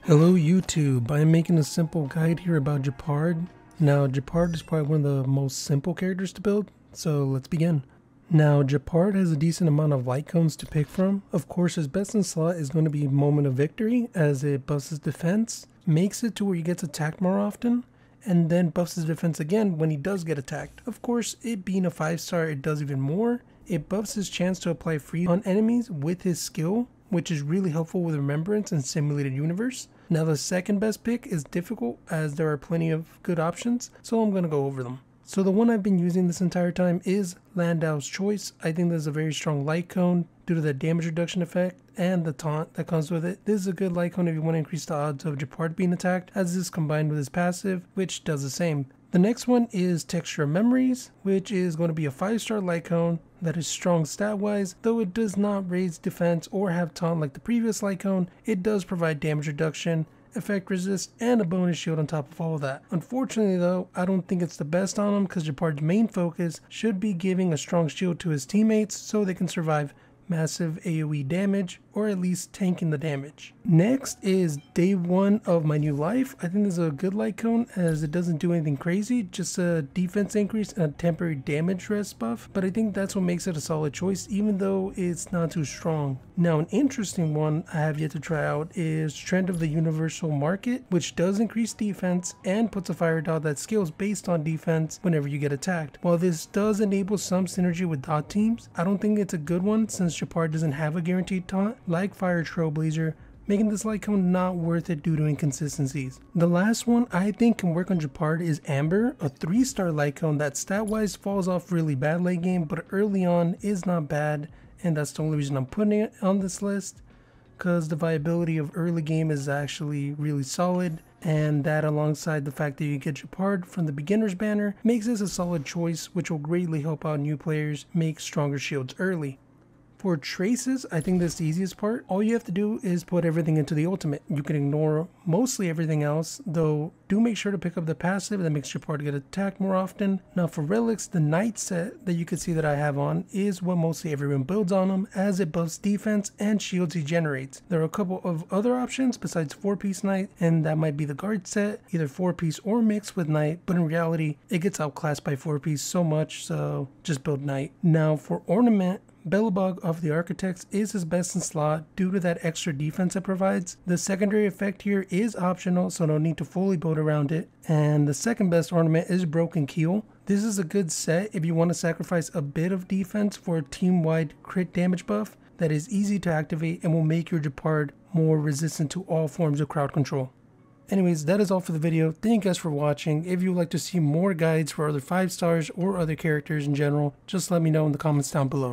Hello YouTube, I am making a simple guide here about Gepard. Now Gepard is probably one of the most simple characters to build, so let's begin. Now Gepard has a decent amount of light cones to pick from. Of course his best in slot is going to be Moment of Victory, as it buffs his defense, makes it to where he gets attacked more often, and then buffs his defense again when he does get attacked. Of course, it being a 5-star, it does even more. It buffs his chance to apply freeze on enemies with his skill, which is really helpful with Remembrance and Simulated Universe. Now the second best pick is difficult, as there are plenty of good options, so I'm going to go over them. So the one I've been using this entire time is Landau's Choice. I think there's a very strong light cone due to the damage reduction effect and the taunt that comes with it. This is a good light cone if you want to increase the odds of Gepard being attacked, as this is combined with his passive, which does the same. The next one is Texture of Memories, which is going to be a 5-star light cone that is strong stat-wise. Though it does not raise defense or have taunt like the previous light cone, it does provide damage reduction, effect resist, and a bonus shield on top of all of that. Unfortunately though, I don't think it's the best on him, because Gepard's main focus should be giving a strong shield to his teammates so they can survive massive AoE damage, or at least tanking the damage. Next is Day 1 of my new life. I think this is a good light cone, as it doesn't do anything crazy, just a defense increase and a temporary damage rest buff, but I think that's what makes it a solid choice, even though it's not too strong. Now an interesting one I have yet to try out is Trend of the Universal Market, which does increase defense and puts a fire dot that scales based on defense whenever you get attacked. While this does enable some synergy with dot teams, I don't think it's a good one, since Gepard doesn't have a guaranteed taunt like Fire Trailblazer, making this light cone not worth it due to inconsistencies. The last one I think can work on Gepard is Amber, a 3-star light cone that stat-wise falls off really bad late game, but early on is not bad, and that's the only reason I'm putting it on this list, because the viability of early game is actually really solid, and that alongside the fact that you get Gepard from the beginner's banner makes this a solid choice, which will greatly help out new players make stronger shields early. For traces, I think that's the easiest part. All you have to do is put everything into the ultimate. You can ignore mostly everything else, though do make sure to pick up the passive that makes Gepard get attacked more often. Now for Relics, the Knight set that you can see that I have on is what mostly everyone builds on him, as it buffs defense and shields he generates. There are a couple of other options besides 4-piece Knight, and that might be the Guard set, either 4-piece or mixed with Knight, but in reality it gets outclassed by 4-piece so much, so just build Knight. Now for Ornament, Belobog of the Architects is his best in slot due to that extra defense it provides. The secondary effect here is optional, so no need to fully build around it. And the second best ornament is Broken Keel. This is a good set if you want to sacrifice a bit of defense for a team-wide crit damage buff that is easy to activate and will make your Gepard more resistant to all forms of crowd control. Anyways, that is all for the video. Thank you guys for watching. If you would like to see more guides for other 5 stars or other characters in general, just let me know in the comments down below.